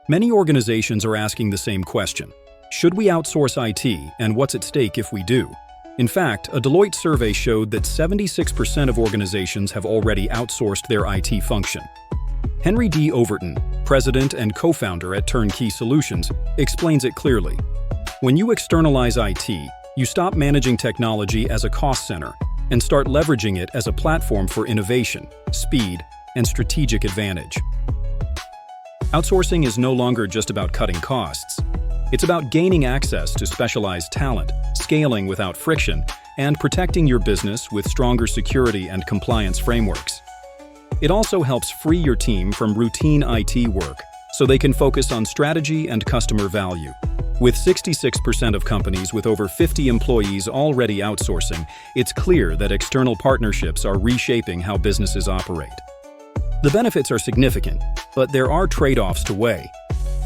Many organizations are asking the same question. Should we outsource IT, and what's at stake if we do? In fact, a Deloitte survey showed that 76% of organizations have already outsourced their IT function. Henry D. Overton, president and co-founder at Turnkey Solutions, explains it clearly. When you externalize IT, you stop managing technology as a cost center and start leveraging it as a platform for innovation, speed, and strategic advantage. Outsourcing is no longer just about cutting costs. It's about gaining access to specialized talent, scaling without friction, and protecting your business with stronger security and compliance frameworks. It also helps free your team from routine IT work so they can focus on strategy and customer value. With 66% of companies with over 50 employees already outsourcing, it's clear that external partnerships are reshaping how businesses operate. The benefits are significant, but there are trade-offs to weigh.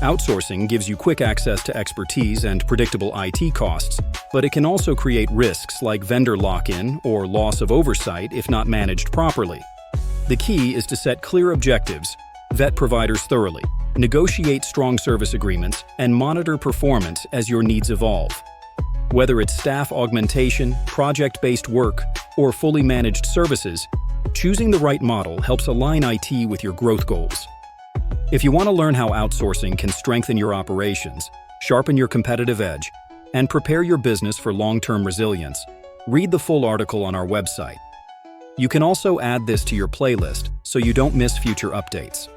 Outsourcing gives you quick access to expertise and predictable IT costs, but it can also create risks like vendor lock-in or loss of oversight if not managed properly. The key is to set clear objectives, vet providers thoroughly, negotiate strong service agreements, and monitor performance as your needs evolve. Whether it's staff augmentation, project-based work, or fully managed services, choosing the right model helps align IT with your growth goals. If you want to learn how outsourcing can strengthen your operations, sharpen your competitive edge, and prepare your business for long-term resilience, read the full article on our website. You can also add this to your playlist so you don't miss future updates.